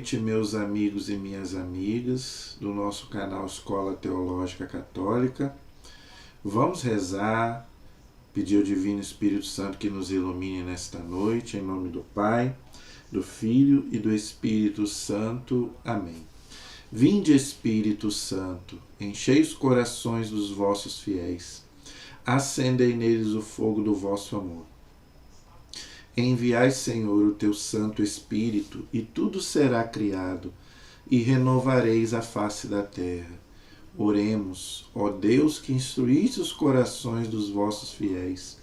noite, meus amigos e minhas amigas do nosso canal Escola Teológica Católica. Vamos rezar, pedir ao Divino Espírito Santo que nos ilumine nesta noite, em nome do Pai, do Filho e do Espírito Santo. Amém. Vinde, Espírito Santo, enchei os corações dos vossos fiéis, acendei neles o fogo do vosso amor. Enviai, Senhor, o teu Santo Espírito, e tudo será criado, e renovareis a face da terra. Oremos, ó Deus, que instruíste os corações dos vossos fiéis,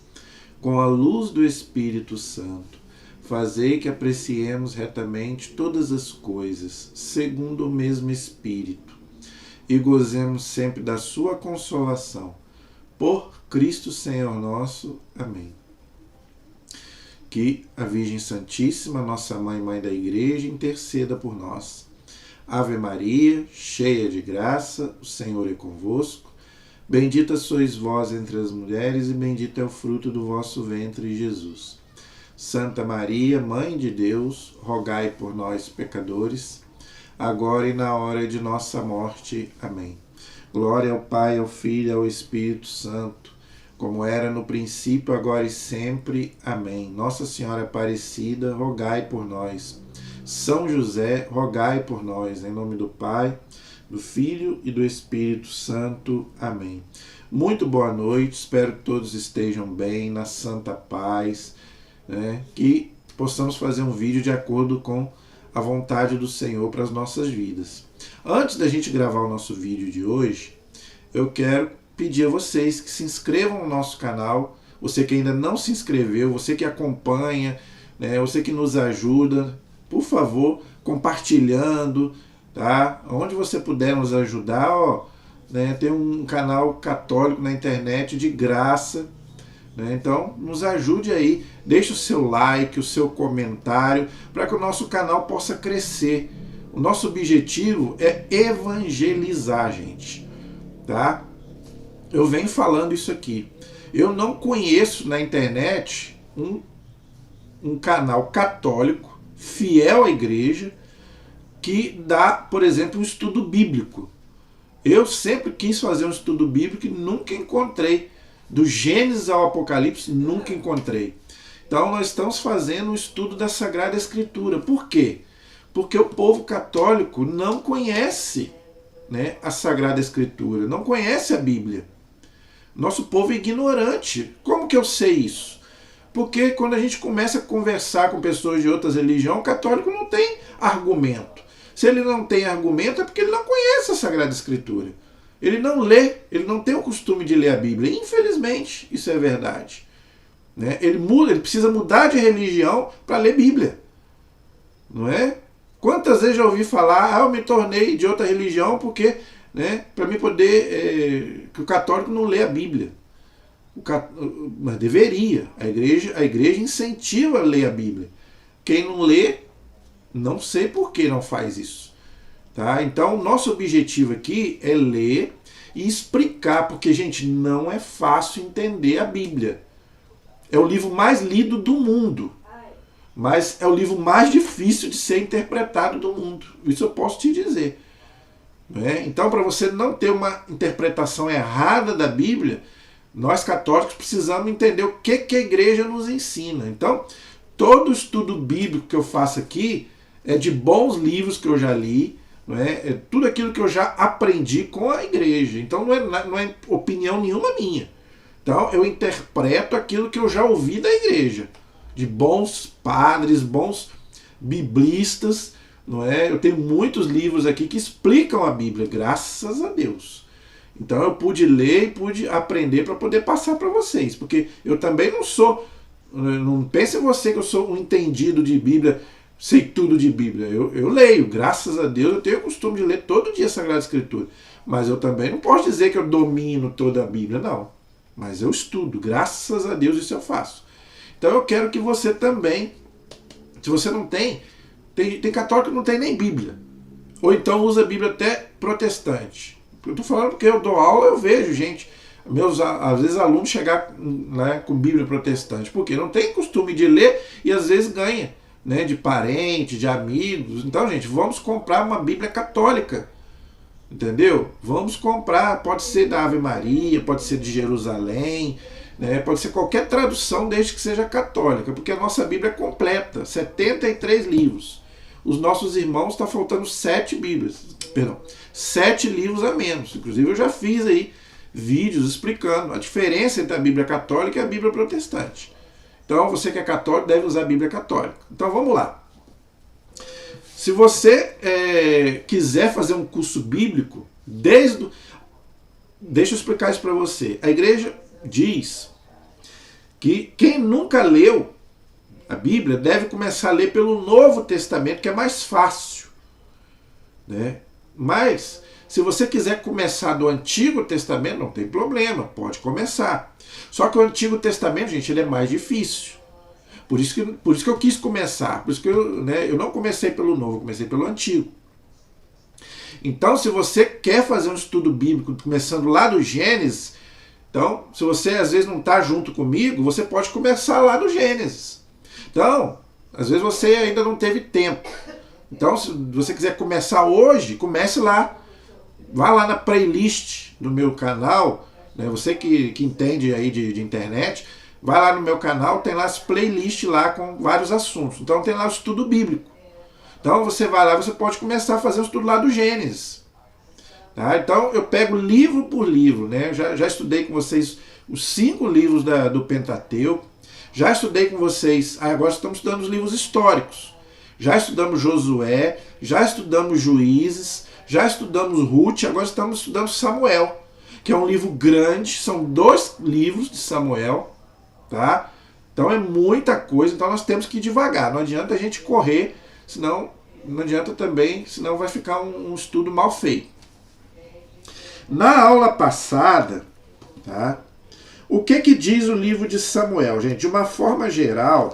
com a luz do Espírito Santo, fazei que apreciemos retamente todas as coisas, segundo o mesmo Espírito, e gozemos sempre da sua consolação. Por Cristo Senhor nosso. Amém. Que a Virgem Santíssima, nossa Mãe e Mãe da Igreja, interceda por nós. Ave Maria, cheia de graça, o Senhor é convosco. Bendita sois vós entre as mulheres e bendito é o fruto do vosso ventre, Jesus. Santa Maria, Mãe de Deus, rogai por nós, pecadores, agora e na hora de nossa morte. Amém. Glória ao Pai, ao Filho e ao Espírito Santo, como era no princípio, agora e sempre. Amém. Nossa Senhora Aparecida, rogai por nós. São José, rogai por nós. Em nome do Pai, do Filho e do Espírito Santo. Amém. Muito boa noite, espero que todos estejam bem, na santa paz, né? Que possamos fazer um vídeo de acordo com a vontade do Senhor para as nossas vidas. Antes da gente gravar o nosso vídeo de hoje, eu quero pedir a vocês que se inscrevam no nosso canal, você que ainda não se inscreveu, você que acompanha, né, você que nos ajuda, por favor, compartilhando, tá? Onde você puder nos ajudar, ó, né, tem um canal católico na internet de graça, né? Então nos ajude aí, deixe o seu like, o seu comentário, para que o nosso canal possa crescer. O nosso objetivo é evangelizar, gente, tá? Eu venho falando isso aqui. Eu não conheço na internet um canal católico, fiel à igreja, que dá, por exemplo, um estudo bíblico. Eu sempre quis fazer um estudo bíblico e nunca encontrei. Do Gênesis ao Apocalipse, nunca encontrei. Então nós estamos fazendo um estudo da Sagrada Escritura. Por quê? Porque o povo católico não conhece, né, a Sagrada Escritura, não conhece a Bíblia. Nosso povo é ignorante. Como que eu sei isso? Porque quando a gente começa a conversar com pessoas de outras religiões, o católico não tem argumento. Se ele não tem argumento é porque ele não conhece a Sagrada Escritura. Ele não lê, ele não tem o costume de ler a Bíblia. Infelizmente, isso é verdade, né? Ele precisa mudar de religião para ler Bíblia, não é? Quantas vezes já ouvi falar, eu me tornei de outra religião porque, né, para mim poder, que o católico não lê a Bíblia. Mas deveria. A igreja incentiva a ler a Bíblia. Quem não lê, não sei por que não faz isso. Tá? Então, o nosso objetivo aqui é ler e explicar, porque, gente, não é fácil entender a Bíblia. É o livro mais lido do mundo, mas é o livro mais difícil de ser interpretado do mundo. Isso eu posso te dizer. Né? Então, para você não ter uma interpretação errada da Bíblia, nós católicos precisamos entender o que a igreja nos ensina. Então, todo estudo bíblico que eu faço aqui é de bons livros que eu já li, não é? É tudo aquilo que eu já aprendi com a igreja. Então, não é opinião nenhuma minha. Então, eu interpreto aquilo que eu já ouvi da igreja, de bons padres, bons biblistas, não é? Eu tenho muitos livros aqui que explicam a Bíblia, graças a Deus. Então eu pude ler e pude aprender para poder passar para vocês, porque eu também não sou, não pense você que eu sou um entendido de Bíblia, sei tudo de Bíblia. Eu leio, graças a Deus, eu tenho o costume de ler todo dia a Sagrada Escritura, mas eu também não posso dizer que eu domino toda a Bíblia, não. Mas eu estudo, graças a Deus isso eu faço. Então eu quero que você também, se você não tem católico que não tem nem Bíblia, ou então usa a Bíblia até protestante. Eu estou falando porque eu dou aula, eu vejo gente, às vezes alunos chegar, né, com Bíblia protestante, porque não tem costume de ler e às vezes ganha né, de parente, de amigos. Então, gente, vamos comprar uma Bíblia católica. Entendeu? Vamos comprar, pode ser da Ave Maria, pode ser de Jerusalém, né? Pode ser qualquer tradução desde que seja católica, porque a nossa Bíblia é completa, 73 livros. Os nossos irmãos está faltando 7 Bíblias, perdão, 7 livros a menos. Inclusive eu já fiz aí vídeos explicando a diferença entre a Bíblia católica e a Bíblia protestante. Então você que é católico deve usar a Bíblia católica. Então vamos lá. Se você quiser fazer um curso bíblico, deixa eu explicar isso para você. A igreja diz que quem nunca leu a Bíblia deve começar a ler pelo Novo Testamento, que é mais fácil, né? Mas, se você quiser começar do Antigo Testamento, não tem problema, pode começar. Só que o Antigo Testamento, gente, ele é mais difícil. Por isso que eu quis começar. Por isso que eu não comecei pelo Novo, eu comecei pelo Antigo. Então, se você quer fazer um estudo bíblico, começando lá do Gênesis, então, se você às vezes não está junto comigo, você pode começar lá do Gênesis. Então, às vezes você ainda não teve tempo. Então, se você quiser começar hoje, comece lá. Vá lá na playlist do meu canal, né? Você que entende aí de internet, vai lá no meu canal, tem lá as playlists lá com vários assuntos. Então tem lá o estudo bíblico. Então você vai lá, você pode começar a fazer o estudo lá do Gênesis. Tá? Então eu pego livro por livro, né? Já estudei com vocês os 5 livros do Pentateuco. Já estudei com vocês, agora estamos estudando os livros históricos. Já estudamos Josué, já estudamos Juízes, já estudamos Ruth, agora estamos estudando Samuel, que é um livro grande, são 2 livros de Samuel. Tá? Então é muita coisa, então nós temos que ir devagar, não adianta a gente correr, senão não adianta também, senão vai ficar um estudo mal feito. Na aula passada, tá? O que diz o livro de Samuel, gente? De uma forma geral,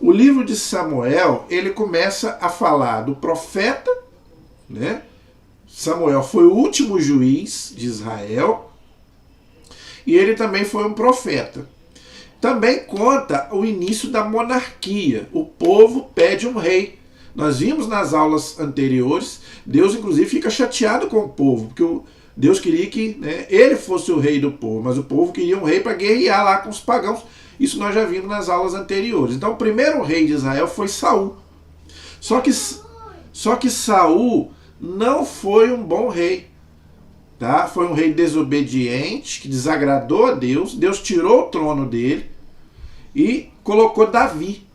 o livro de Samuel, ele começa a falar do profeta, né? Samuel foi o último juiz de Israel, e ele também foi um profeta. Também conta o início da monarquia. O povo pede um rei. Nós vimos nas aulas anteriores, Deus inclusive fica chateado com o povo, porque Deus queria que, né, ele fosse o rei do povo, mas o povo queria um rei para guerrear lá com os pagãos. Isso nós já vimos nas aulas anteriores. Então o primeiro rei de Israel foi Saul. Só que Saul não foi um bom rei. Tá? Foi um rei desobediente, que desagradou a Deus. Deus tirou o trono dele e colocou Davi.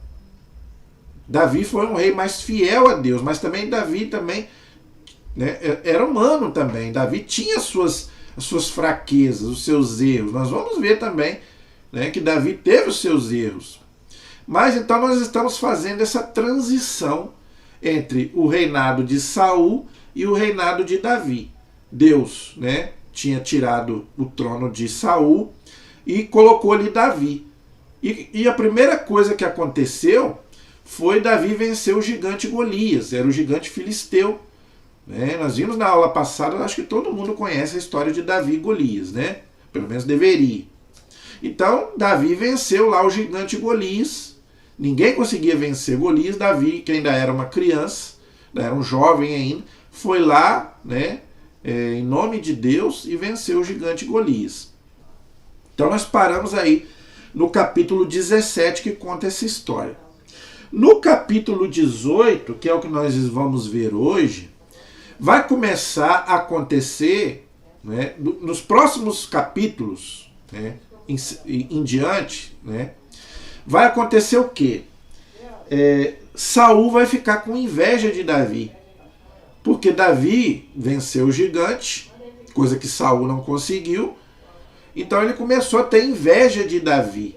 Davi foi um rei mais fiel a Deus, mas também Davi também, né, era humano também. Davi tinha as suas fraquezas, os seus erros. Nós vamos ver também, né, que Davi teve os seus erros. Mas então nós estamos fazendo essa transição entre o reinado de Saul e o reinado de Davi. Deus, né, tinha tirado o trono de Saul e colocou ali Davi. E a primeira coisa que aconteceu foi Davi vencer o gigante Golias, era o gigante filisteu. Né? Nós vimos na aula passada, acho que todo mundo conhece a história de Davi e Golias, né? Pelo menos deveria. Então, Davi venceu lá o gigante Golias. Ninguém conseguia vencer Golias. Davi, que ainda era uma criança, era um jovem ainda, foi lá, né, em nome de Deus, e venceu o gigante Golias. Então nós paramos aí no capítulo 17, que conta essa história. No capítulo 18, que é o que nós vamos ver hoje, vai começar a acontecer, né, nos próximos capítulos, né, em diante, né, vai acontecer o quê? Saul vai ficar com inveja de Davi, porque Davi venceu o gigante, coisa que Saul não conseguiu. Então ele começou a ter inveja de Davi,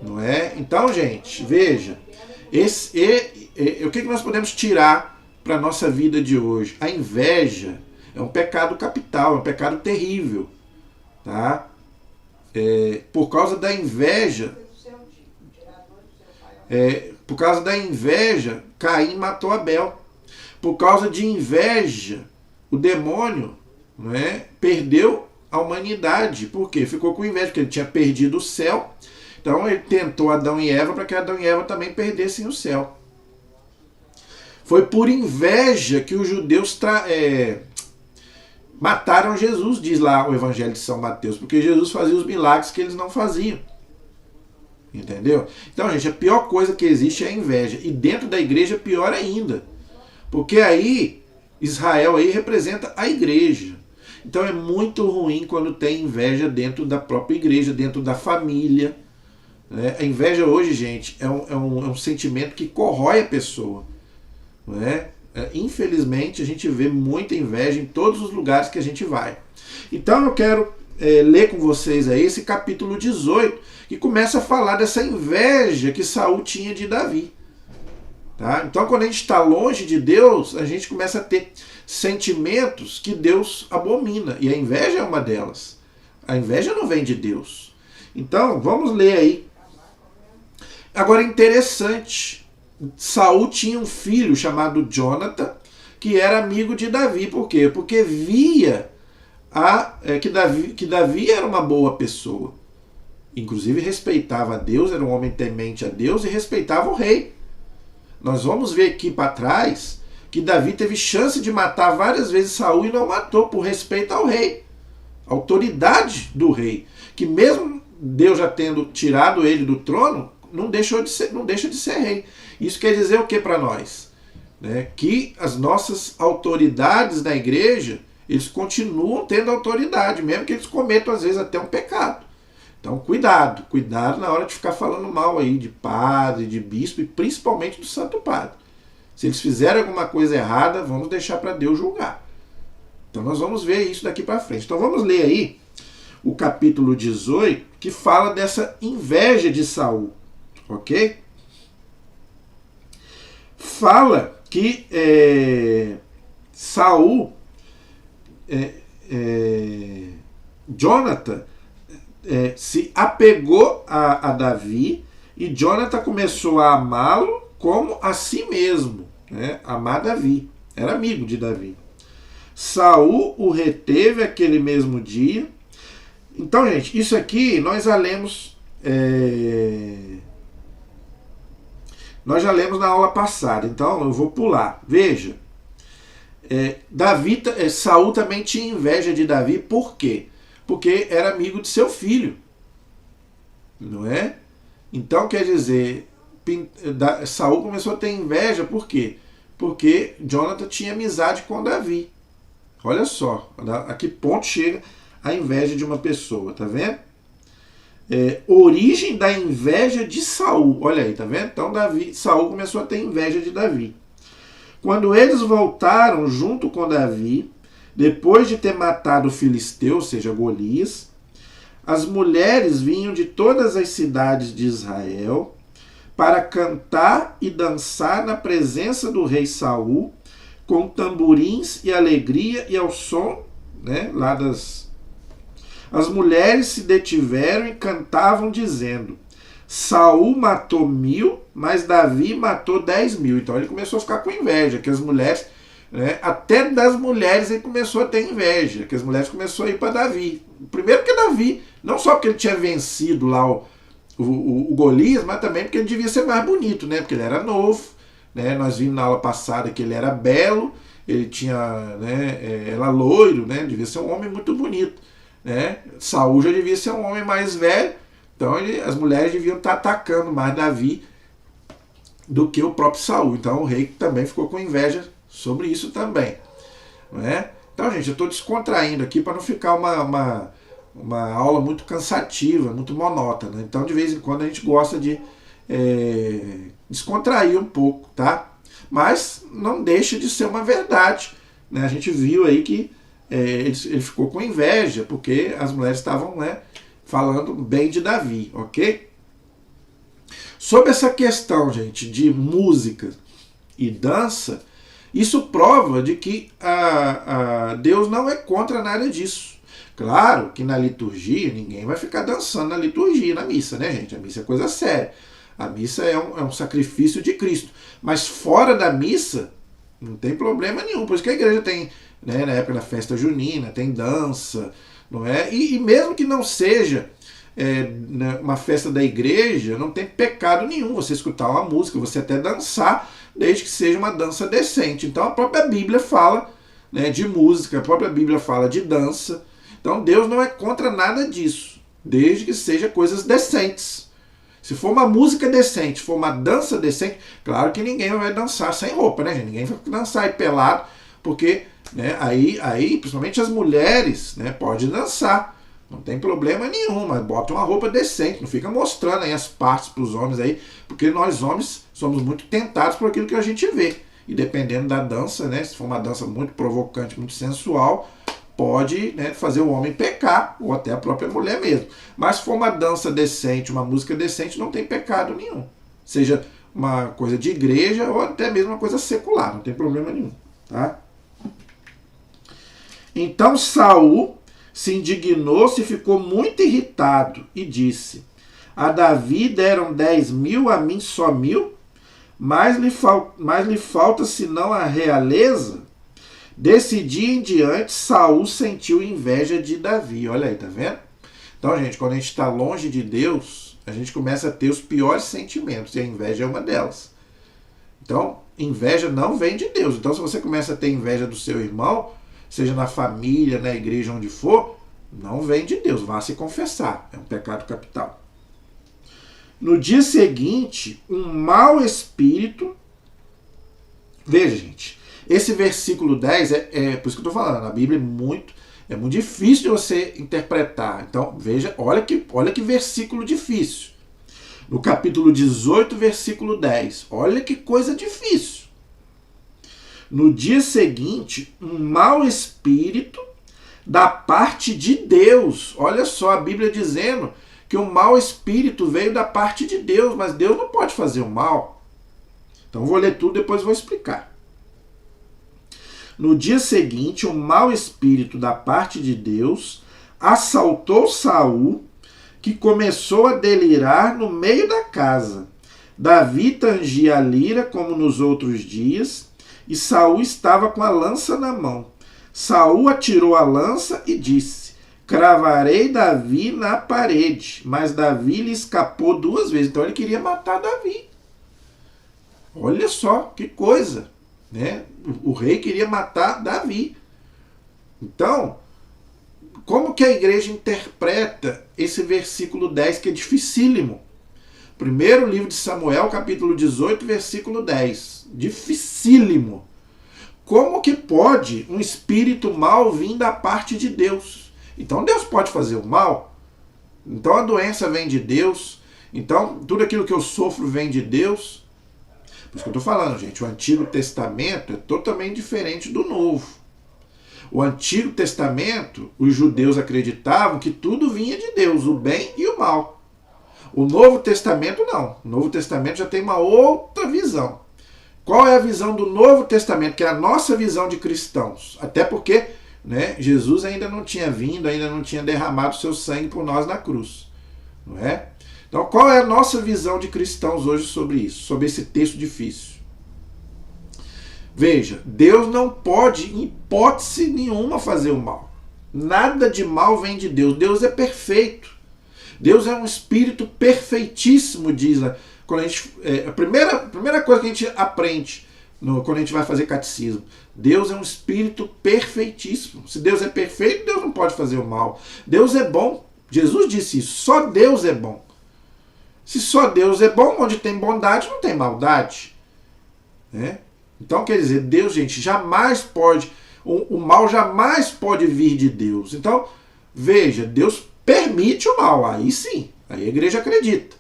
não é? Então, gente, veja, o que nós podemos tirar para a nossa vida de hoje? A inveja é um pecado capital, é um pecado terrível, tá? Por causa da inveja, Caim matou Abel. Por causa de inveja, o demônio, não é, perdeu a humanidade. Por quê? Ficou com inveja, porque ele tinha perdido o céu. Então ele tentou Adão e Eva para que Adão e Eva também perdessem o céu. Foi por inveja que os judeus mataram Jesus, diz lá o Evangelho de São Mateus, porque Jesus fazia os milagres que eles não faziam. Entendeu? Então, gente, a pior coisa que existe é a inveja. E dentro da igreja, pior ainda. Porque aí, Israel aí representa a igreja. Então é muito ruim quando tem inveja dentro da própria igreja, dentro da família. Né? A inveja hoje, gente, é um sentimento que corrói a pessoa. Não é? Infelizmente, a gente vê muita inveja em todos os lugares que a gente vai. Então eu quero ler com vocês aí esse capítulo 18, que começa a falar dessa inveja que Saul tinha de Davi. Tá? Então, quando a gente está longe de Deus, a gente começa a ter sentimentos que Deus abomina. E a inveja é uma delas. A inveja não vem de Deus. Então, vamos ler aí. Agora, interessante. Saul tinha um filho chamado Jonathan, que era amigo de Davi. Por quê? Porque via que Davi era uma boa pessoa. Inclusive respeitava a Deus, era um homem temente a Deus e respeitava o rei. Nós vamos ver aqui para trás que Davi teve chance de matar várias vezes Saul e não matou, por respeito ao rei. A autoridade do rei. Que mesmo Deus já tendo tirado ele do trono, não deixa de ser rei. Isso quer dizer o que para nós? Né? Que as nossas autoridades da igreja, eles continuam tendo autoridade, mesmo que eles cometam às vezes até um pecado. Então cuidado na hora de ficar falando mal aí de padre, de bispo e principalmente do Santo Padre. Se eles fizerem alguma coisa errada, vamos deixar para Deus julgar. Então nós vamos ver isso daqui para frente. Então vamos ler aí o capítulo 18, que fala dessa inveja de Saul, ok? Fala que Saul, Jonathan, se apegou a Davi e Jonathan começou a amá-lo como a si mesmo, né? Amar Davi, era amigo de Davi. Saul o reteve aquele mesmo dia. Então, gente, isso aqui nós já lemos na aula passada, então eu vou pular. Veja, Saul também tinha inveja de Davi, por quê? Porque era amigo de seu filho, não é? Então, quer dizer, Saul começou a ter inveja, por quê? Porque Jonathan tinha amizade com Davi. Olha só, a que ponto chega a inveja de uma pessoa, tá vendo? Origem da inveja de Saul, olha aí, tá vendo? Então Saul começou a ter inveja de Davi. Quando eles voltaram junto com Davi, depois de ter matado o filisteu, ou seja, Golias, as mulheres vinham de todas as cidades de Israel para cantar e dançar na presença do rei Saul, com tamborins e alegria e ao som, né, lá As mulheres se detiveram e cantavam dizendo: Saul matou 1000, mas Davi matou 10.000. Então ele começou a ficar com inveja, que as mulheres, né, até das mulheres ele começou a ter inveja, que as mulheres começaram a ir para Davi. Primeiro que Davi, não só porque ele tinha vencido lá o Golias, mas também porque ele devia ser mais bonito, né, porque ele era novo, né, nós vimos na aula passada que ele era belo, ele tinha, né, era loiro, né, devia ser um homem muito bonito. Né? Saul já devia ser um homem mais velho, então as mulheres deviam estar atacando mais Davi do que o próprio Saul. Então o rei também ficou com inveja sobre isso também. Né? Então, gente, eu estou descontraindo aqui para não ficar uma aula muito cansativa, muito monótona. Então, de vez em quando, a gente gosta de descontrair um pouco, tá? Mas não deixa de ser uma verdade. Né? A gente viu aí que ele ficou com inveja, porque as mulheres estavam, né, falando bem de Davi, ok? Sobre essa questão, gente, de música e dança, isso prova de que Deus não é contra nada disso. Claro que na liturgia, ninguém vai ficar dançando na liturgia, na missa, né, gente? A missa é coisa séria. A missa é um sacrifício de Cristo. Mas fora da missa, não tem problema nenhum. Por isso que a igreja tem, né, na época da festa junina, tem dança, não é? E mesmo que não seja uma festa da igreja, não tem pecado nenhum você escutar uma música, você até dançar, desde que seja uma dança decente. Então a própria Bíblia fala, né, de música, a própria Bíblia fala de dança. Então Deus não é contra nada disso, desde que seja coisas decentes. Se for uma música decente, for uma dança decente, claro que ninguém vai dançar sem roupa, né, gente? Ninguém vai dançar aí pelado, porque, né, aí principalmente as mulheres, né, podem dançar. Não tem problema nenhum, mas bota uma roupa decente, não fica mostrando aí as partes para os homens aí, porque nós homens somos muito tentados por aquilo que a gente vê. E dependendo da dança, né, se for uma dança muito provocante, muito sensual, pode, né, fazer o homem pecar, ou até a própria mulher mesmo. Mas se for uma dança decente, uma música decente, não tem pecado nenhum. Seja uma coisa de igreja ou até mesmo uma coisa secular, não tem problema nenhum. Tá? Então Saul se indignou-se e ficou muito irritado e disse: a Davi deram 10.000, a mim só 1.000, mas lhe falta senão a realeza. Desse dia em diante, Saul sentiu inveja de Davi. Olha aí, tá vendo? Então, gente, quando a gente está longe de Deus, a gente começa a ter os piores sentimentos, e a inveja é uma delas. Então, inveja não vem de Deus. Então, se você começa a ter inveja do seu irmão, seja na família, na igreja, onde for, não vem de Deus, vá se confessar, é um pecado capital. No dia seguinte, um mau espírito, veja, gente, esse versículo 10, por isso que eu estou falando, a Bíblia é muito difícil de você interpretar. Então, veja, olha que versículo difícil. No capítulo 18, versículo 10, olha que coisa difícil. No dia seguinte, um mau espírito da parte de Deus. Olha só, a Bíblia dizendo que o mau espírito veio da parte de Deus, mas Deus não pode fazer o mal. Então vou ler tudo, depois vou explicar. No dia seguinte, um mau espírito da parte de Deus assaltou Saul, que começou a delirar no meio da casa. Davi tangia a lira como nos outros dias, e Saul estava com a lança na mão. Saul atirou a lança e disse: cravarei Davi na parede. Mas Davi lhe escapou 2 vezes. Então ele queria matar Davi. Olha só que coisa, né? O rei queria matar Davi. Então, como que a igreja interpreta esse versículo 10, que é dificílimo? Primeiro livro de Samuel, capítulo 18, versículo 10. Dificílimo. Como que pode um espírito mau vir da parte de Deus? Então Deus pode fazer o mal? Então a doença vem de Deus? Então tudo aquilo que eu sofro vem de Deus? Por isso que eu estou falando, gente, o Antigo Testamento é totalmente diferente do Novo. O Antigo Testamento, os judeus acreditavam que tudo vinha de Deus, o bem e o mal. O Novo Testamento não. O Novo Testamento já tem uma outra visão. Qual é a visão do Novo Testamento? Que é a nossa visão de cristãos. Até porque, né, Jesus ainda não tinha vindo, ainda não tinha derramado seu sangue por nós na cruz. Não é? Então, qual é a nossa visão de cristãos hoje sobre isso? Sobre esse texto difícil? Veja, Deus não pode, em hipótese nenhuma, fazer o mal. Nada de mal vem de Deus. Deus é perfeito. Deus é um espírito perfeitíssimo, diz lá. Quando a primeira coisa que a gente aprende quando a gente vai fazer catecismo: Deus é um espírito perfeitíssimo. Se Deus é perfeito, Deus não pode fazer o mal. Deus é bom. Jesus disse isso. Só Deus é bom. Se só Deus é bom, onde tem bondade, não tem maldade. Né? Então, quer dizer, Deus, gente, jamais pode... O mal jamais pode vir de Deus. Então, veja, Deus permite o mal. Aí sim, aí a igreja acredita.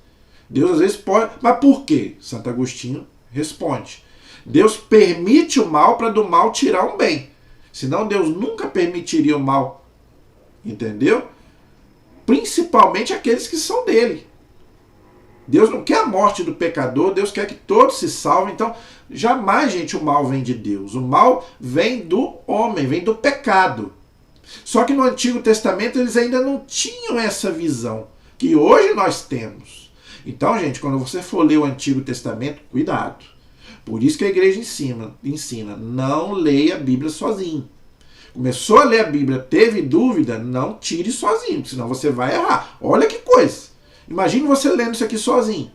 Deus às vezes pode... Mas por quê? Santo Agostinho responde: Deus permite o mal para do mal tirar um bem. Senão Deus nunca permitiria o mal. Entendeu? Principalmente aqueles que são dele. Deus não quer a morte do pecador, Deus quer que todos se salvem. Então, jamais, gente, o mal vem de Deus. O mal vem do homem, vem do pecado. Só que no Antigo Testamento eles ainda não tinham essa visão que hoje nós temos. Então, gente, quando você for ler o Antigo Testamento, cuidado. Por isso que a igreja ensina, não leia a Bíblia sozinho. Começou a ler a Bíblia, teve dúvida, não tire sozinho, senão você vai errar. Olha que coisa. coisa. Imagine você lendo isso aqui sozinho.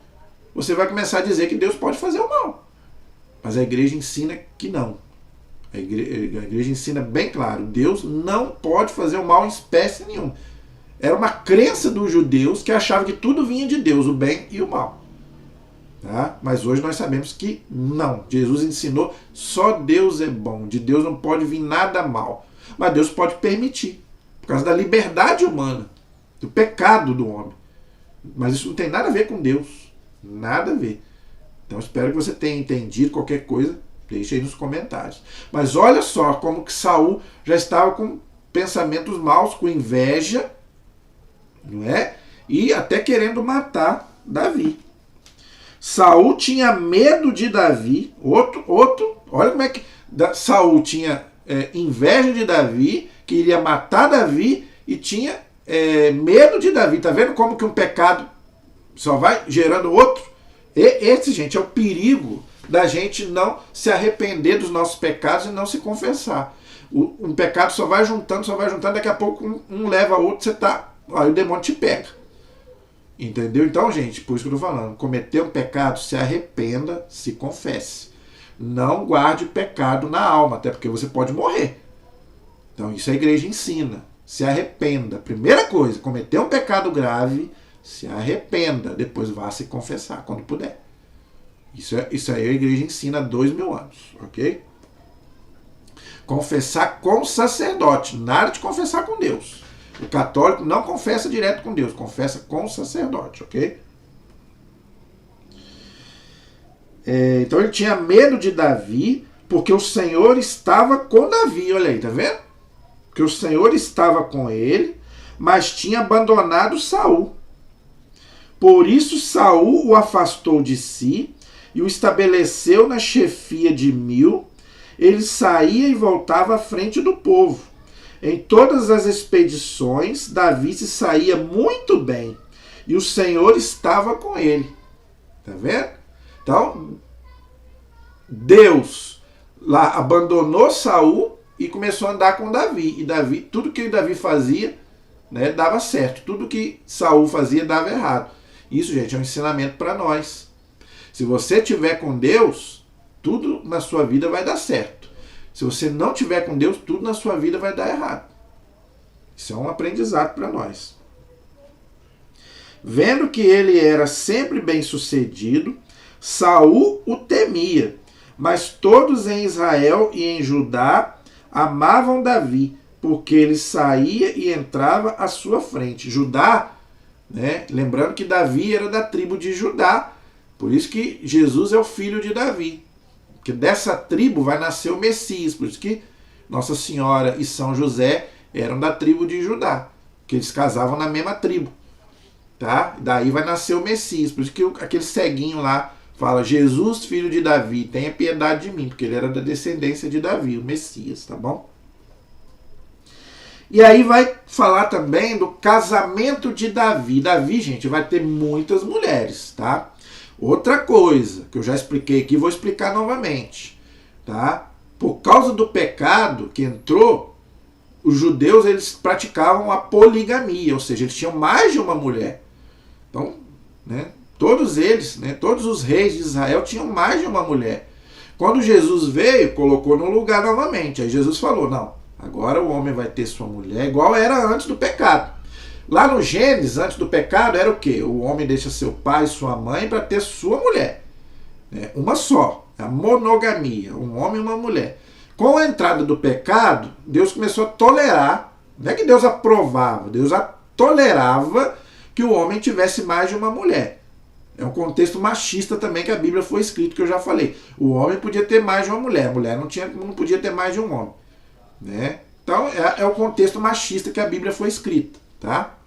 Você vai começar a dizer que Deus pode fazer o mal. Mas a igreja ensina que não. A igreja ensina bem claro, Deus não pode fazer o mal em espécie nenhuma. Era uma crença dos judeus que achavam que tudo vinha de Deus, o bem e o mal. Tá? Mas hoje nós sabemos que não. Jesus ensinou, só Deus é bom. De Deus não pode vir nada mal. Mas Deus pode permitir, por causa da liberdade humana, do pecado do homem. Mas isso não tem nada a ver com Deus. Nada a ver. Então espero que você tenha entendido. Qualquer coisa, deixe aí nos comentários. Mas olha só como que Saul já estava com pensamentos maus, com inveja, não é? E até querendo matar Davi. Saul tinha medo de Davi. Olha como é que Saul tinha inveja de Davi, queria matar Davi e tinha medo de Davi. Tá vendo como que um pecado só vai gerando outro? Esse, gente, é o perigo da gente não se arrepender dos nossos pecados e não se confessar. Um pecado só vai juntando, daqui a pouco um leva a outro, aí o demônio te pega. Entendeu? Então, gente, por isso que eu estou falando, cometer um pecado, se arrependa, se confesse. Não guarde pecado na alma, até porque você pode morrer. Então, isso a igreja ensina. Se arrependa. Primeira coisa, cometer um pecado grave, se arrependa. Depois vá se confessar, quando puder. Isso aí a igreja ensina há 2000 anos, ok? Confessar com o sacerdote, nada de confessar com Deus. O católico não confessa direto com Deus, confessa com o sacerdote, ok? Então ele tinha medo de Davi, porque o Senhor estava com Davi, olha aí, tá vendo? Porque o Senhor estava com ele, mas tinha abandonado Saul. Por isso Saul o afastou de si e o estabeleceu na chefia de 1000. Ele saía e voltava à frente do povo. Em todas as expedições, Davi se saía muito bem, e o Senhor estava com ele. Tá vendo? Então, Deus lá abandonou Saul e começou a andar com Davi. E Davi, tudo que Davi fazia, né, dava certo. Tudo que Saul fazia dava errado. Isso, gente, é um ensinamento para nós. Se você estiver com Deus, tudo na sua vida vai dar certo. Se você não estiver com Deus, tudo na sua vida vai dar errado. Isso é um aprendizado para nós. Vendo que ele era sempre bem-sucedido, Saul o temia, mas todos em Israel e em Judá amavam Davi, porque ele saía e entrava à sua frente. Judá, né? Lembrando que Davi era da tribo de Judá, por isso que Jesus é o filho de Davi. Porque dessa tribo vai nascer o Messias, por isso que Nossa Senhora e São José eram da tribo de Judá, que eles casavam na mesma tribo, tá? Daí vai nascer o Messias, por isso que aquele ceguinho lá fala, Jesus, filho de Davi, tenha piedade de mim, porque ele era da descendência de Davi, o Messias, tá bom? E aí vai falar também do casamento de Davi. Davi, gente, vai ter muitas mulheres, tá? Outra coisa que eu já expliquei aqui, vou explicar novamente, tá? Por causa do pecado que entrou, os judeus eles praticavam a poligamia, ou seja, eles tinham mais de uma mulher. Então, né, todos eles, né, todos os reis de Israel tinham mais de uma mulher. Quando Jesus veio, colocou no lugar novamente. Aí Jesus falou, não, agora o homem vai ter sua mulher, igual era antes do pecado. Lá no Gênesis, antes do pecado, era o quê? O homem deixa seu pai e sua mãe para ter sua mulher. Uma só, a monogamia, um homem e uma mulher. Com a entrada do pecado, Deus começou a tolerar, não é que Deus aprovava, Deus tolerava que o homem tivesse mais de uma mulher. É um contexto machista também que a Bíblia foi escrito, que eu já falei. O homem podia ter mais de uma mulher, a mulher não podia ter mais de um homem. Né? Então é o contexto machista que a Bíblia foi escrita. Tá?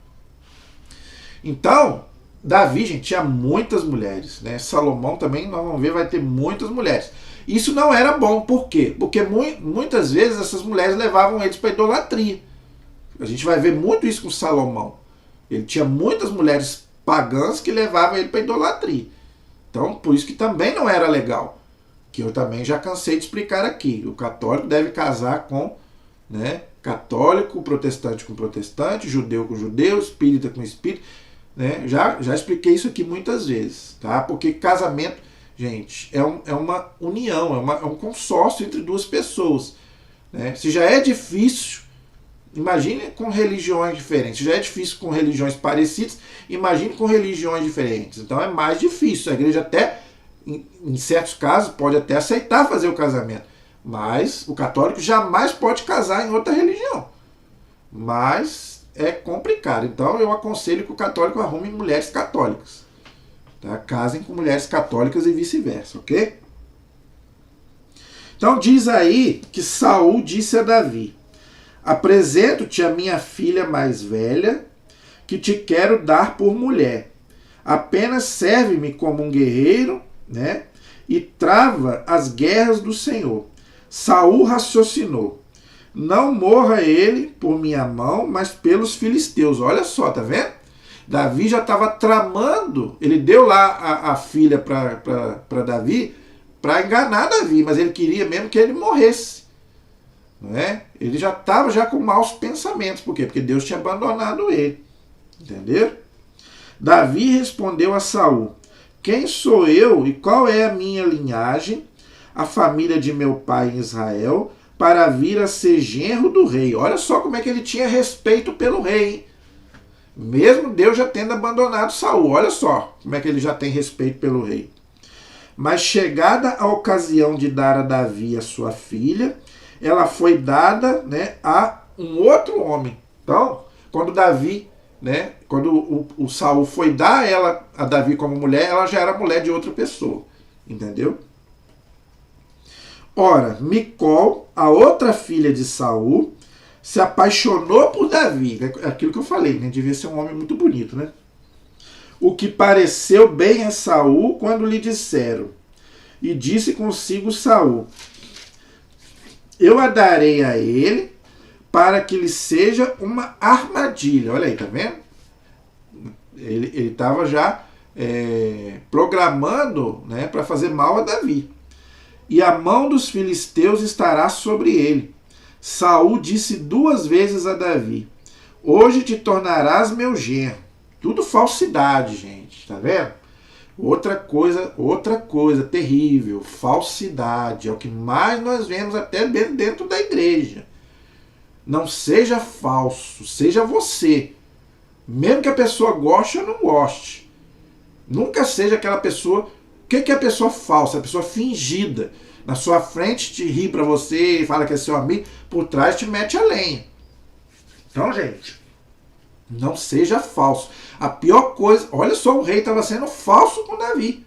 Então, Davi, gente, tinha muitas mulheres, né? Salomão também, nós vamos ver, vai ter muitas mulheres. Isso não era bom, por quê? Porque muitas vezes essas mulheres levavam eles para idolatria. A gente vai ver muito isso com Salomão. Ele tinha muitas mulheres pagãs que levavam ele para idolatria. Então, por isso que também não era legal. Que eu também já cansei de explicar aqui. O católico deve casar com, né, católico, protestante com protestante, judeu com judeu, espírita com espírita. né? Já expliquei isso aqui muitas vezes, tá? Porque casamento, gente, é uma união, é um consórcio entre duas pessoas, né? Se já é difícil, imagine com religiões diferentes. Se já é difícil com religiões parecidas, imagine com religiões diferentes. Então é mais difícil. A igreja até, em certos casos, pode até aceitar fazer o casamento. Mas o católico jamais pode casar em outra religião. Mas é complicado. Então eu aconselho que o católico arrume mulheres católicas. Tá? Casem com mulheres católicas e vice-versa, ok? Então diz aí que Saul disse a Davi: apresento-te a minha filha mais velha, que te quero dar por mulher. Apenas serve-me como um guerreiro, né? E trava as guerras do Senhor. Saul raciocinou: não morra ele por minha mão, mas pelos filisteus. Olha só, tá vendo? Davi já estava tramando, ele deu lá a filha para Davi, para enganar Davi, mas ele queria mesmo que ele morresse. Não é? Ele já estava com maus pensamentos. Por quê? Porque Deus tinha abandonado ele. Entenderam? Davi respondeu a Saul: quem sou eu e qual é a minha linhagem, a família de meu pai em Israel, para vir a ser genro do rei? Olha só como é que ele tinha respeito pelo rei, hein? Mesmo Deus já tendo abandonado Saul. Olha só como é que ele já tem respeito pelo rei. Mas chegada a ocasião de dar a Davi a sua filha, ela foi dada, né, a um outro homem. Então, quando Davi, né, quando o Saul foi dar ela a Davi como mulher, ela já era mulher de outra pessoa. Entendeu? Ora, Micol, a outra filha de Saul, se apaixonou por Davi. É aquilo que eu falei, né? Devia ser um homem muito bonito, né? O que pareceu bem a Saul quando lhe disseram. E disse consigo Saul: eu a darei a ele para que lhe seja uma armadilha. Olha aí, tá vendo? Ele estava já programando, né, para fazer mal a Davi. E a mão dos filisteus estará sobre ele. Saul disse 2 vezes a Davi: hoje te tornarás meu genro. Tudo falsidade, gente, tá vendo? Outra coisa terrível, falsidade, é o que mais nós vemos até dentro da igreja. Não seja falso, seja você. Mesmo que a pessoa goste ou não goste. Nunca seja aquela pessoa... O que é a pessoa falsa? A pessoa fingida. Na sua frente te ri pra você e fala que é seu amigo, por trás te mete a lenha. Então, gente, não seja falso. A pior coisa... Olha só, o rei estava sendo falso com Davi.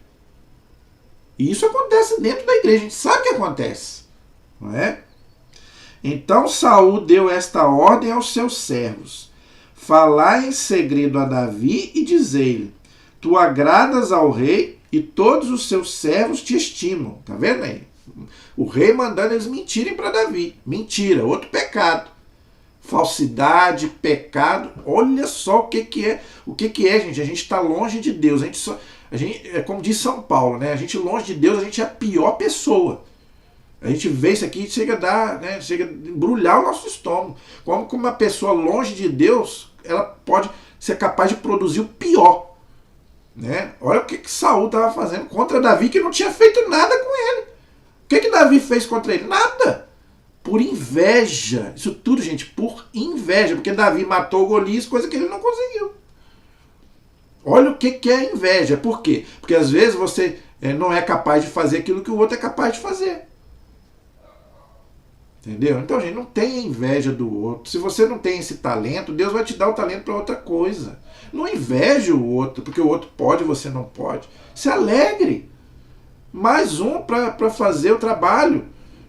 E isso acontece dentro da igreja. A gente sabe o que acontece. Não é? Então Saul deu esta ordem aos seus servos: falai em segredo a Davi e dizei-lhe: tu agradas ao rei e todos os seus servos te estimam. Tá vendo aí? O rei mandando eles mentirem para Davi. Mentira, outro pecado. Falsidade, pecado. Olha só o que é. O que é, gente? A gente está longe de Deus. A gente, é como diz São Paulo, né? A gente longe de Deus, a gente é a pior pessoa. A gente vê isso aqui e chega a dar, né? Chega a embrulhar o nosso estômago. Como que uma pessoa longe de Deus, ela pode ser capaz de produzir o pior. Né? Olha o que Saul estava fazendo contra Davi, que não tinha feito nada com ele. O que Davi fez contra ele? Nada. Por inveja. Isso tudo, gente, por inveja. Porque Davi matou Golias, coisa que ele não conseguiu. Olha o que é inveja. Por quê? Porque às vezes você não é capaz de fazer aquilo que o outro é capaz de fazer. Entendeu? Então, gente, não tenha inveja do outro. Se você não tem esse talento, Deus vai te dar o talento para outra coisa. Não inveje o outro, porque o outro pode e você não pode. Se alegre. Mais um para fazer o trabalho.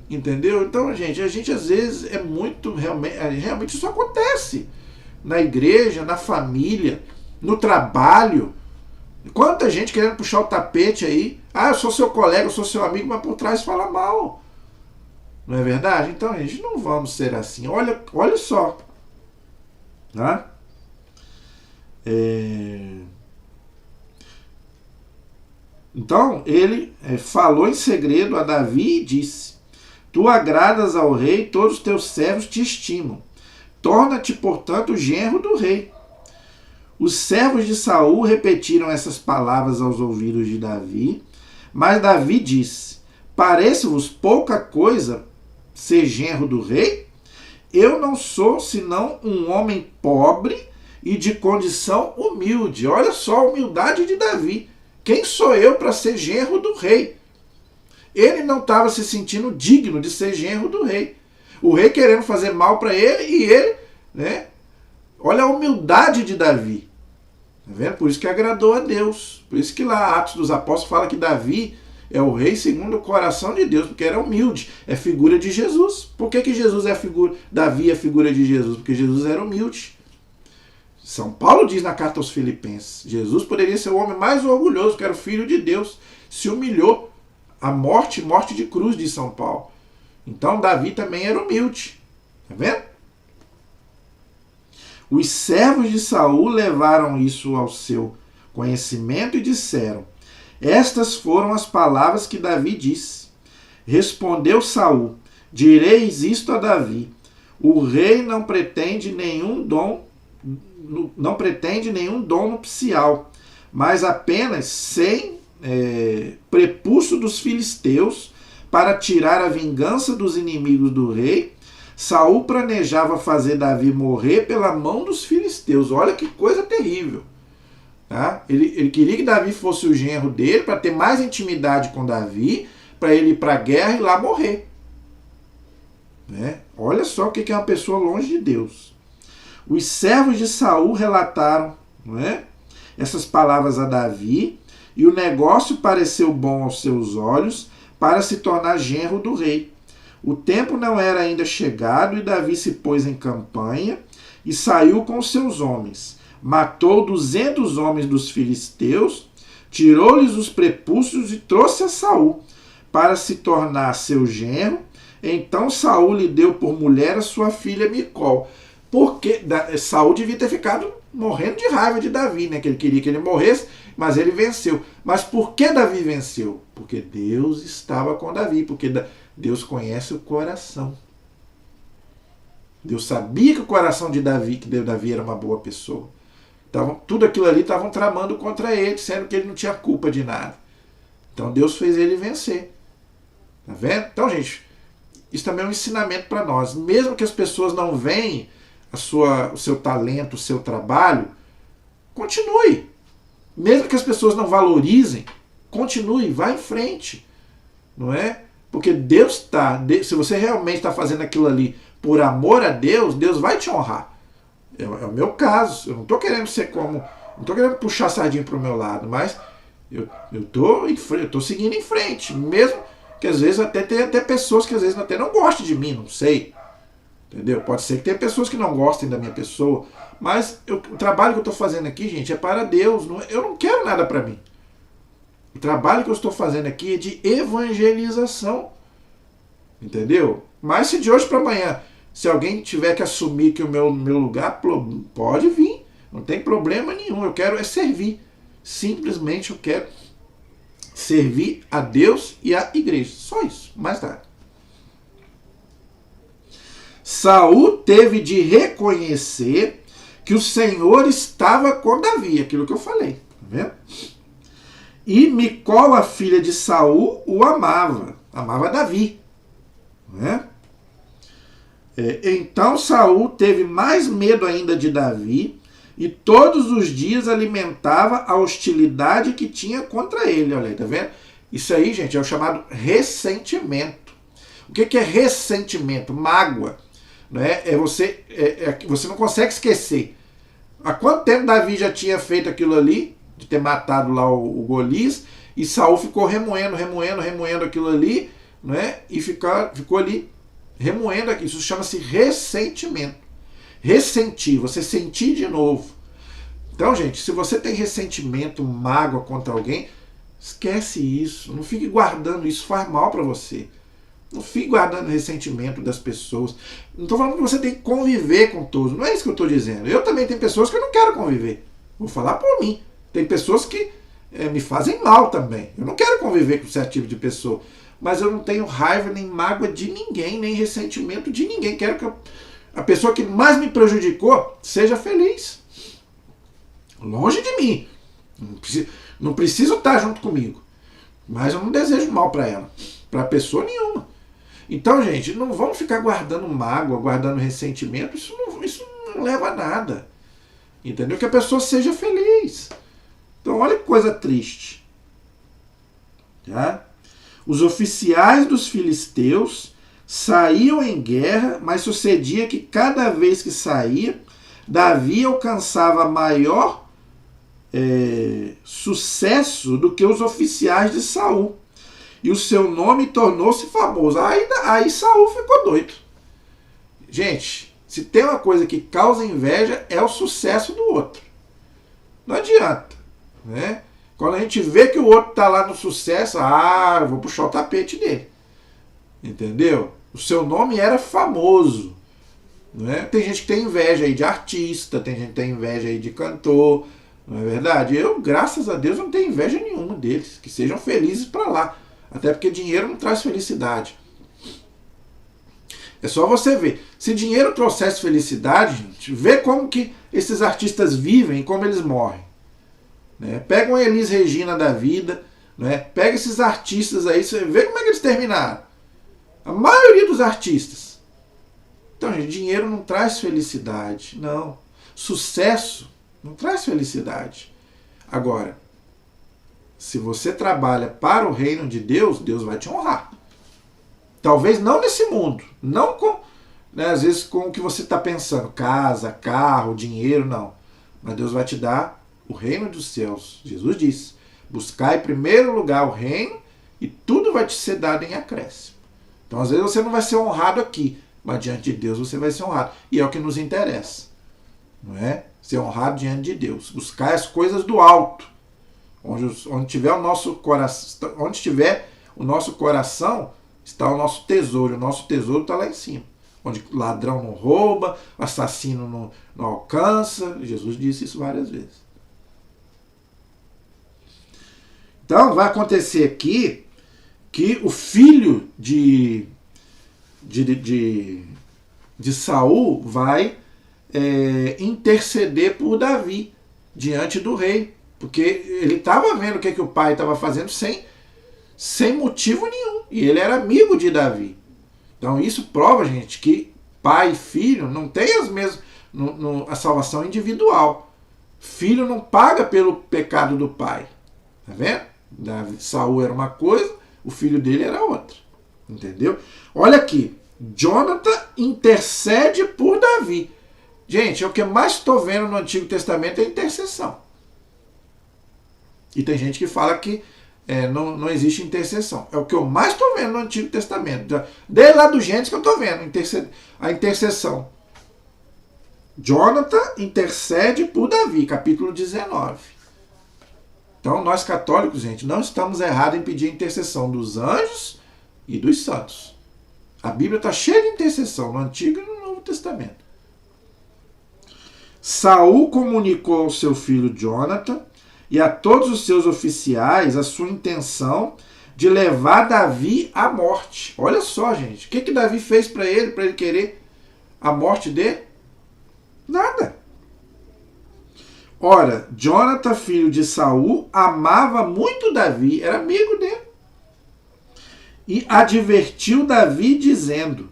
Entendeu? Então, gente, a gente às vezes é muito... Realmente isso acontece. Na igreja, na família, no trabalho. Quanta gente querendo puxar o tapete aí. Ah, eu sou seu colega, eu sou seu amigo, mas por trás fala mal. Não é verdade? Então, gente, não vamos ser assim. Olha só. Tá? Então, ele falou em segredo a Davi e disse: tu agradas ao rei, todos os teus servos te estimam. Torna-te, portanto, genro do rei. Os servos de Saul repetiram essas palavras aos ouvidos de Davi, mas Davi disse: parece-vos pouca coisa ser genro do rei? Eu não sou senão um homem pobre e de condição humilde. Olha só a humildade de Davi. Quem sou eu para ser genro do rei? Ele não estava se sentindo digno de ser genro do rei. O rei querendo fazer mal para ele e ele, né? Olha a humildade de Davi. Tá vendo? Por isso que agradou a Deus. Por isso que lá Atos dos Apóstolos fala que Davi é o rei segundo o coração de Deus, porque era humilde. É figura de Jesus. Por que Jesus é figura? Davi é figura de Jesus? Porque Jesus era humilde. São Paulo diz na carta aos Filipenses: Jesus poderia ser o homem mais orgulhoso, que era o Filho de Deus. Se humilhou a morte de cruz, de São Paulo. Então Davi também era humilde. Tá vendo? Os servos de Saul levaram isso ao seu conhecimento e disseram: estas foram as palavras que Davi disse. Respondeu Saul: direis isto a Davi: o rei não pretende nenhum dom nupcial, mas apenas 100 prepúcio dos filisteus para tirar a vingança dos inimigos do rei. Saul planejava fazer Davi morrer pela mão dos filisteus. Olha que coisa terrível. Tá? Ele queria que Davi fosse o genro dele para ter mais intimidade com Davi, para ele ir para a guerra e lá morrer. Né? Olha só o que é uma pessoa longe de Deus. Os servos de Saul relataram, não é, essas palavras a Davi, e o negócio pareceu bom aos seus olhos para se tornar genro do rei. O tempo não era ainda chegado e Davi se pôs em campanha e saiu com seus homens. Matou 200 homens dos filisteus, tirou-lhes os prepúcios e trouxe a Saul para se tornar seu genro. Então Saul lhe deu por mulher a sua filha Micol. Porque Saul devia ter ficado morrendo de raiva de Davi, né? Que ele queria que ele morresse, mas ele venceu. Mas por que Davi venceu? Porque Deus estava com Davi, porque Deus conhece o coração. Deus sabia que o coração de Davi, que Davi era uma boa pessoa. Então, tudo aquilo ali estavam tramando contra ele, sendo que ele não tinha culpa de nada. Então Deus fez ele vencer. Tá vendo? Então, gente, isso também é um ensinamento para nós. Mesmo que as pessoas não veem o seu talento, o seu trabalho, continue. Mesmo que as pessoas não valorizem, continue, vá em frente. Não é? Porque Deus está, se você realmente está fazendo aquilo ali por amor a Deus, Deus vai te honrar. É o meu caso. Eu não estou querendo ser como, não estou querendo puxar a sardinha para o meu lado, mas eu estou seguindo em frente. Mesmo que às vezes tem até pessoas que às vezes até não gostam de mim, não sei. Entendeu? Pode ser que tenha pessoas que não gostem da minha pessoa, mas o trabalho que eu estou fazendo aqui, gente, é para Deus. Eu não quero nada para mim. O trabalho que eu estou fazendo aqui é de evangelização. Entendeu? Mas se de hoje para amanhã, se alguém tiver que assumir que o meu lugar, pode vir. Não tem problema nenhum. Eu quero servir. Simplesmente eu quero servir a Deus e a igreja. Só isso. Mais nada. Saul teve de reconhecer que o Senhor estava com Davi, aquilo que eu falei, tá vendo? E Micol, a filha de Saul, o amava Davi, né? Então Saul teve mais medo ainda de Davi e todos os dias alimentava a hostilidade que tinha contra ele. Olha aí, tá vendo? Isso aí, gente, é o chamado ressentimento. O que é ressentimento? Mágoa. Né? Você não consegue esquecer. Há quanto tempo Davi já tinha feito aquilo ali, de ter matado lá o Golias, e Saul ficou remoendo aquilo ali, né? E ficou ali remoendo aquilo. Isso chama-se ressentimento. Ressentir, você sentir de novo. Então, gente, se você tem ressentimento, mágoa contra alguém, esquece isso. Não fique guardando isso, faz mal para você. Não fique guardando ressentimento das pessoas. Não estou falando que você tem que conviver com todos. Não é isso que eu estou dizendo. Eu também tenho pessoas que eu não quero conviver. Vou falar por mim. Tem pessoas que me fazem mal também. Eu não quero conviver com certo tipo de pessoa. Mas eu não tenho raiva nem mágoa de ninguém, nem ressentimento de ninguém. Quero que a pessoa que mais me prejudicou seja feliz. Longe de mim. Não preciso estar junto comigo. Mas eu não desejo mal para ela. Para pessoa nenhuma. Então, gente, não vamos ficar guardando mágoa, guardando ressentimento. Isso não leva a nada. Entendeu? Que a pessoa seja feliz. Então, olha que coisa triste. Tá? Os oficiais dos filisteus saíam em guerra, mas sucedia que cada vez que saía, Davi alcançava maior sucesso do que os oficiais de Saul. E o seu nome tornou-se famoso. Aí Saul ficou doido. Gente, se tem uma coisa que causa inveja, é o sucesso do outro. Não adianta. Né? Quando a gente vê que o outro está lá no sucesso, eu vou puxar o tapete dele. Entendeu? O seu nome era famoso. Né? Tem gente que tem inveja aí de artista, tem gente que tem inveja aí de cantor. Não é verdade? Eu, graças a Deus, não tenho inveja nenhuma deles. Que sejam felizes para lá. Até porque dinheiro não traz felicidade. É só você ver. Se dinheiro trouxesse felicidade, gente, vê como que esses artistas vivem e como eles morrem. Né? Pega uma Elis Regina da vida, né? Pega esses artistas aí, você vê como é que eles terminaram. A maioria dos artistas. Então, gente, dinheiro não traz felicidade. Não. Sucesso não traz felicidade. Agora, se você trabalha para o reino de Deus, Deus vai te honrar. Talvez não nesse mundo. Não com, né, às vezes com o que você está pensando. Casa, carro, dinheiro, não. Mas Deus vai te dar o reino dos céus. Jesus disse, buscar em primeiro lugar o reino e tudo vai te ser dado em acréscimo. Então, às vezes, você não vai ser honrado aqui, mas diante de Deus você vai ser honrado. E é o que nos interessa. Não é? Ser honrado diante de Deus. Buscar as coisas do alto. Onde tiver o nosso coração, onde estiver o nosso coração, está o nosso tesouro. O nosso tesouro está lá em cima. Onde ladrão não rouba, assassino não alcança. Jesus disse isso várias vezes. Então, vai acontecer aqui que o filho de Saul vai interceder por Davi diante do rei. Porque ele estava vendo o que o pai estava fazendo sem motivo nenhum. E ele era amigo de Davi. Então isso prova, gente, que pai e filho não tem as mesmas a salvação individual. Filho não paga pelo pecado do pai. Tá vendo? Saul era uma coisa, o filho dele era outra. Entendeu? Olha aqui. Jonathan intercede por Davi. Gente, o que eu mais estou vendo no Antigo Testamento é intercessão. E tem gente que fala que não existe intercessão. É o que eu mais estou vendo no Antigo Testamento. Desde lá do Gênesis que eu estou vendo a intercessão. Jonathan intercede por Davi, capítulo 19. Então, nós católicos, gente, não estamos errados em pedir a intercessão dos anjos e dos santos. A Bíblia está cheia de intercessão no Antigo e no Novo Testamento. Saul comunicou ao seu filho Jonathan e a todos os seus oficiais a sua intenção de levar Davi à morte. Olha só, gente. O que Davi fez para ele querer a morte dele? Nada. Ora, Jonathan, filho de Saul, amava muito Davi, era amigo dele. E advertiu Davi dizendo,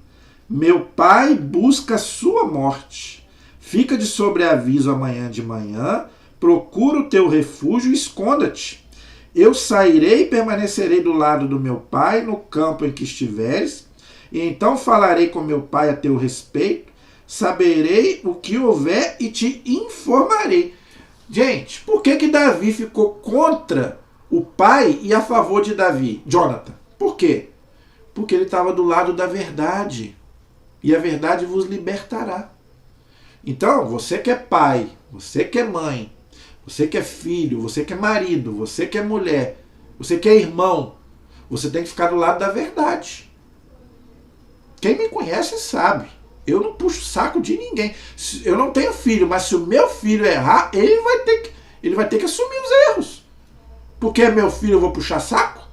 meu pai busca sua morte. Fica de sobreaviso amanhã de manhã, procura o teu refúgio e esconda-te. Eu sairei e permanecerei do lado do meu pai no campo em que estiveres, e então falarei com meu pai a teu respeito, saberei o que houver e te informarei. Gente, por que Davi ficou contra o pai e a favor de Davi? Jonathan. Por quê? Porque ele estava do lado da verdade. E a verdade vos libertará. Então, você que é pai, você que é mãe, você que é filho, você que é marido, você que é mulher, você que é irmão, você tem que ficar do lado da verdade. Quem me conhece sabe. Eu não puxo saco de ninguém. Eu não tenho filho, mas se o meu filho errar, ele vai ter que assumir os erros. Porque é meu filho, eu vou puxar saco?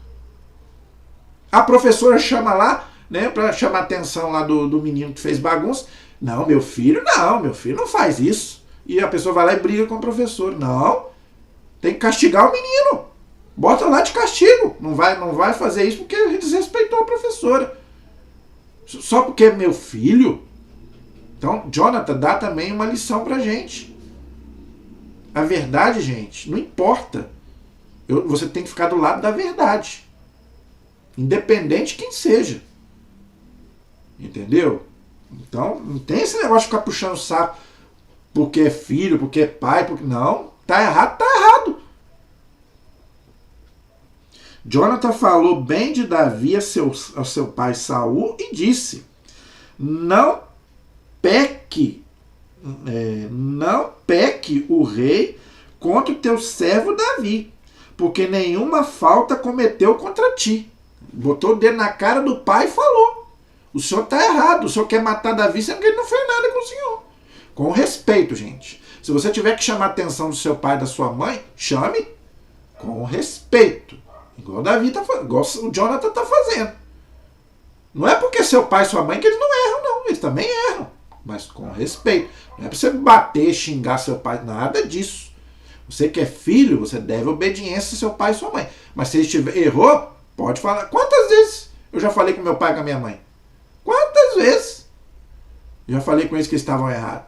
A professora chama lá, né, para chamar a atenção lá do menino que fez bagunça. Não, meu filho não faz isso. e a pessoa vai lá e briga com o professor. Não, tem que castigar o menino. Bota lá de castigo. Não vai fazer isso porque desrespeitou a professora. Só porque é meu filho. Então, Jonathan dá também uma lição pra gente. A verdade, gente, não importa. Você tem que ficar do lado da verdade. Independente de quem seja. Entendeu? Então, não tem esse negócio de ficar puxando o saco porque é filho, porque é pai, porque não. Tá errado, tá errado. Jonathan falou bem de Davi ao seu pai Saul e disse: não peque o rei contra o teu servo Davi, porque nenhuma falta cometeu contra ti. Botou o dedo na cara do pai e falou: o senhor está errado, o senhor quer matar Davi sendo que ele não fez nada com o senhor. Com respeito, gente. Se você tiver que chamar a atenção do seu pai e da sua mãe, chame com respeito. Igual o Jonathan está fazendo. Não é porque seu pai e sua mãe que eles não erram, não. Eles também erram. Mas com respeito. Não é para você bater, xingar seu pai, nada disso. Você que é filho, você deve obediência ao seu pai e sua mãe. Mas se ele errou, pode falar. Quantas vezes eu já falei com meu pai e com a minha mãe? Quantas vezes? Eu já falei com eles que eles estavam errados.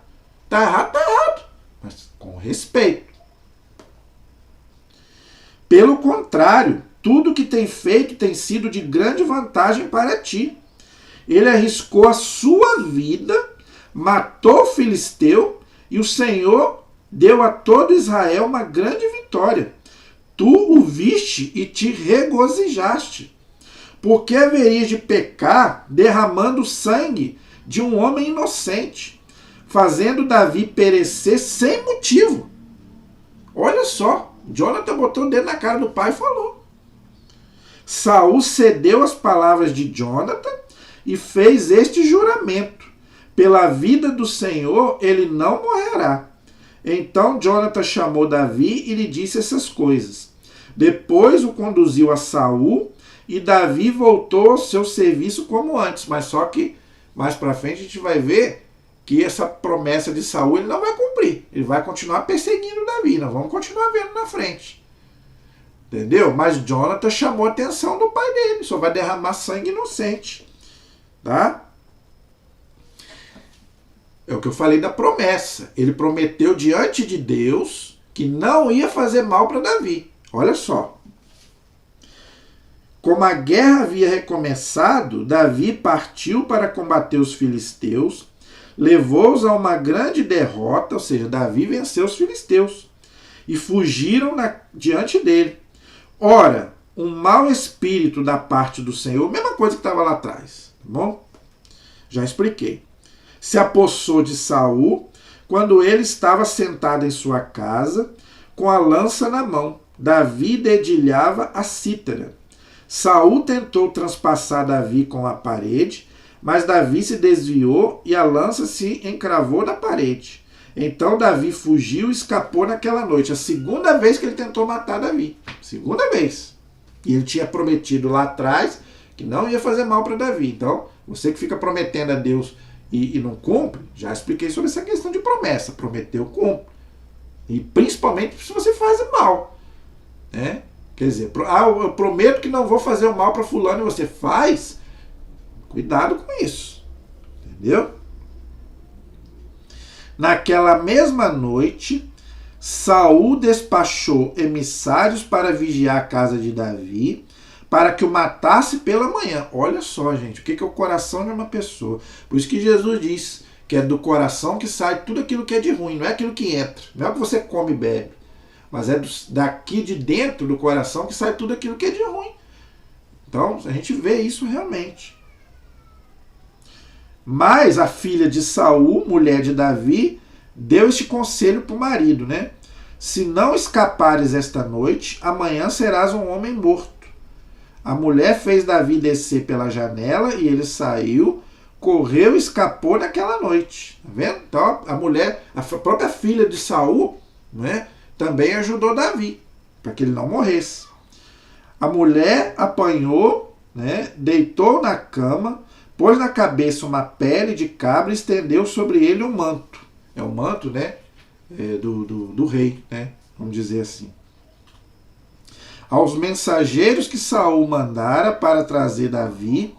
Tá errado, tá errado. Mas com respeito. Pelo contrário, tudo que tem feito tem sido de grande vantagem para ti. Ele arriscou a sua vida, matou o filisteu, e o Senhor deu a todo Israel uma grande vitória. Tu o viste e te regozijaste. Por que haverias de pecar derramando o sangue de um homem inocente, fazendo Davi perecer sem motivo? Olha só, Jonathan botou o dedo na cara do pai e falou. Saul cedeu às palavras de Jonathan e fez este juramento: pela vida do Senhor ele não morrerá. Então Jonathan chamou Davi e lhe disse essas coisas. Depois o conduziu a Saul e Davi voltou ao seu serviço como antes. Mas só que mais para frente a gente vai ver que essa promessa de Saul ele não vai cumprir. Ele vai continuar perseguindo Davi. Nós vamos continuar vendo na frente. Entendeu? Mas Jonathan chamou a atenção do pai dele. Só vai derramar sangue inocente. Tá? É o que eu falei da promessa. Ele prometeu diante de Deus que não ia fazer mal para Davi. Olha só. Como a guerra havia recomeçado, Davi partiu para combater os filisteus, levou-os a uma grande derrota, ou seja, Davi venceu os filisteus, e fugiram diante dele. Ora, um mau espírito da parte do Senhor, mesma coisa que estava lá atrás, tá bom? Já expliquei. Se apossou de Saul quando ele estava sentado em sua casa, com a lança na mão. Davi dedilhava a cítara. Saul tentou transpassar Davi com a parede, mas Davi se desviou e a lança se encravou na parede. Então Davi fugiu e escapou naquela noite. A segunda vez que ele tentou matar Davi. Segunda vez. E ele tinha prometido lá atrás que não ia fazer mal para Davi. Então, você que fica prometendo a Deus e não cumpre, já expliquei sobre essa questão de promessa. Prometeu, cumpre. E principalmente se você faz mal. Né? Quer dizer, eu prometo que não vou fazer o mal para fulano e você faz. Cuidado com isso. Entendeu? Naquela mesma noite, Saul despachou emissários para vigiar a casa de Davi, para que o matasse pela manhã. Olha só, gente, o que é o coração de uma pessoa. Por isso que Jesus diz que é do coração que sai tudo aquilo que é de ruim, não é aquilo que entra, não é o que você come e bebe, mas é daqui de dentro do coração que sai tudo aquilo que é de ruim. Então, a gente vê isso realmente. Mas a filha de Saul, mulher de Davi, deu este conselho para o marido, né? Se não escapares esta noite, amanhã serás um homem morto. A mulher fez Davi descer pela janela e ele saiu, correu e escapou naquela noite. Tá vendo? Então a mulher, a própria filha de Saul, né, também ajudou Davi, para que ele não morresse. A mulher apanhou, né, deitou na cama, pôs na cabeça uma pele de cabra e estendeu sobre ele um manto. É um manto, né? do rei, né? Vamos dizer assim. Aos mensageiros que Saul mandara para trazer Davi,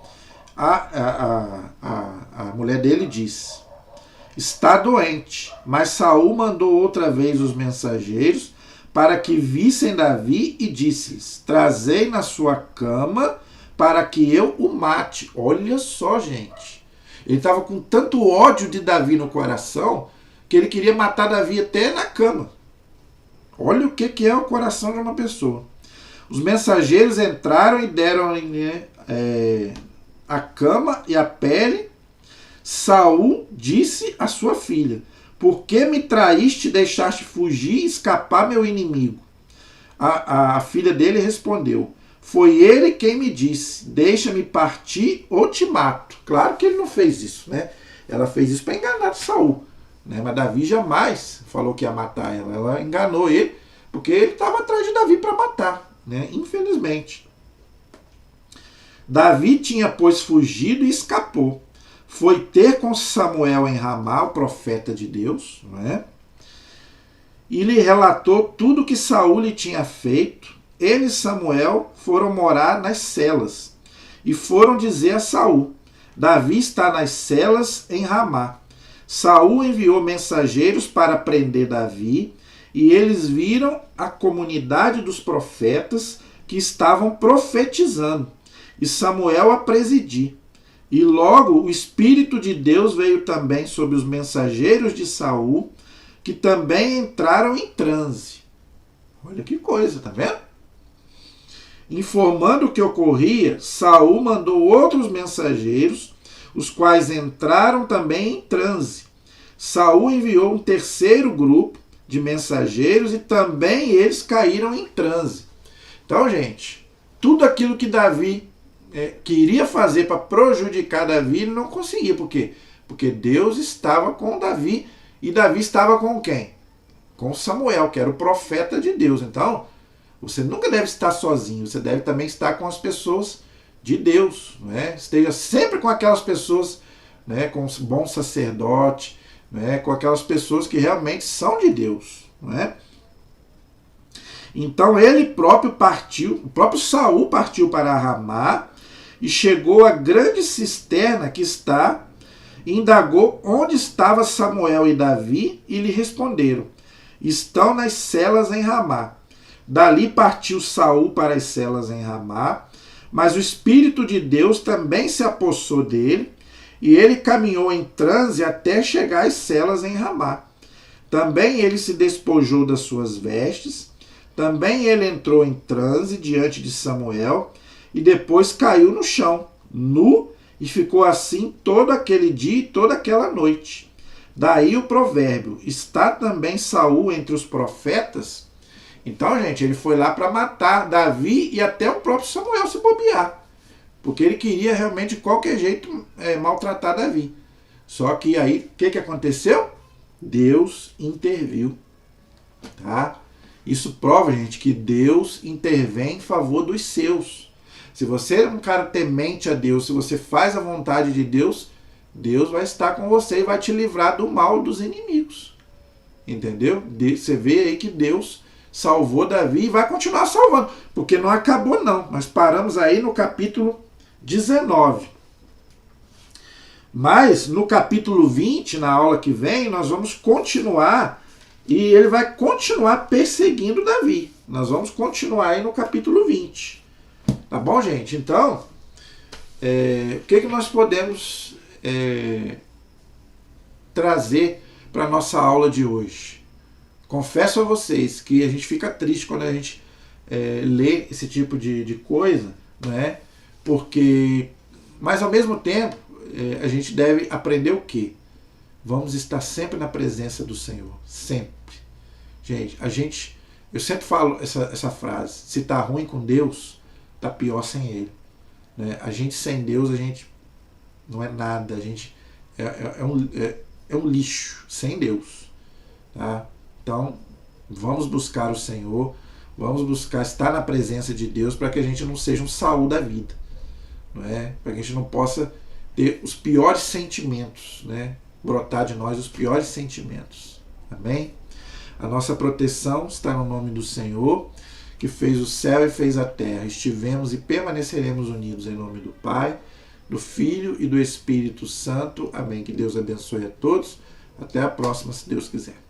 a mulher dele disse: está doente. Mas Saul mandou outra vez os mensageiros para que vissem Davi e disse-lhes: trazei na sua cama para que eu o mate. Olha só, gente. Ele estava com tanto ódio de Davi no coração que ele queria matar Davi até na cama. Olha o que é o coração de uma pessoa. Os mensageiros entraram e deram a cama e a pele. Saul disse à sua filha: por que me traíste e deixaste fugir e escapar meu inimigo? A filha dele respondeu: foi ele quem me disse: deixa-me partir ou te mato. Claro que ele não fez isso, né? Ela fez isso para enganar Saul, né? Mas Davi jamais falou que ia matar ela. Ela enganou ele porque ele estava atrás de Davi para matar, né? Infelizmente. Davi tinha, pois, fugido e escapou. Foi ter com Samuel em Ramá, o profeta de Deus, né? E lhe relatou tudo que Saul lhe tinha feito. Ele e Samuel foram morar nas celas e foram dizer a Saul: Davi está nas celas em Ramá. Saul enviou mensageiros para prender Davi, e eles viram a comunidade dos profetas que estavam profetizando, e Samuel a presidir. E logo o Espírito de Deus veio também sobre os mensageiros de Saul, que também entraram em transe. Olha que coisa, tá vendo? Informando o que ocorria, Saul mandou outros mensageiros, os quais entraram também em transe. Saul enviou um terceiro grupo de mensageiros e também eles caíram em transe. Então, gente, tudo aquilo que Davi queria fazer para prejudicar Davi, ele não conseguia. Por quê? Porque Deus estava com Davi, e Davi estava com quem? Com Samuel, que era o profeta de Deus. Então, você nunca deve estar sozinho, você deve também estar com as pessoas de Deus, né? Esteja sempre com aquelas pessoas, né, com os bons sacerdotes, né, com aquelas pessoas que realmente são de Deus, né? Então ele próprio partiu, o próprio Saul partiu para Ramá e chegou à grande cisterna que está, e indagou onde estava Samuel e Davi, e lhe responderam: estão nas celas em Ramá. Dali partiu Saul para as celas em Ramá, mas o Espírito de Deus também se apossou dele, e ele caminhou em transe até chegar às celas em Ramá. Também ele se despojou das suas vestes, também ele entrou em transe diante de Samuel, e depois caiu no chão, nu, e ficou assim todo aquele dia e toda aquela noite. Daí o provérbio: está também Saul entre os profetas? Então, gente, ele foi lá para matar Davi e até o próprio Samuel se bobear, porque ele queria realmente de qualquer jeito maltratar Davi. Só que aí, o que aconteceu? Deus interviu, tá? Isso prova, gente, que Deus intervém em favor dos seus. Se você é um cara temente a Deus, se você faz a vontade de Deus, Deus vai estar com você e vai te livrar do mal dos inimigos. Entendeu? Você vê aí que Deus salvou Davi e vai continuar salvando, porque não acabou não. Nós paramos aí no capítulo 19. Mas no capítulo 20, na aula que vem, nós vamos continuar, e ele vai continuar perseguindo Davi. Nós vamos continuar aí no capítulo 20. Tá bom, gente? Então, o que nós podemos trazer para a nossa aula de hoje? Confesso a vocês que a gente fica triste quando a gente lê esse tipo de coisa, né? Porque, mas ao mesmo tempo, a gente deve aprender o quê? Vamos estar sempre na presença do Senhor. Sempre. Gente, eu sempre falo essa frase: se tá ruim com Deus, tá pior sem Ele. Né? A gente sem Deus, a gente não é nada. A gente é um lixo sem Deus. Tá? Então, vamos buscar o Senhor, vamos buscar estar na presença de Deus para que a gente não seja um Saul da vida. Não é? Para que a gente não possa ter os piores sentimentos, né? Brotar de nós os piores sentimentos. Amém? A nossa proteção está no nome do Senhor, que fez o céu e fez a terra. Estivemos e permaneceremos unidos em nome do Pai, do Filho e do Espírito Santo. Amém. Que Deus abençoe a todos. Até a próxima, se Deus quiser.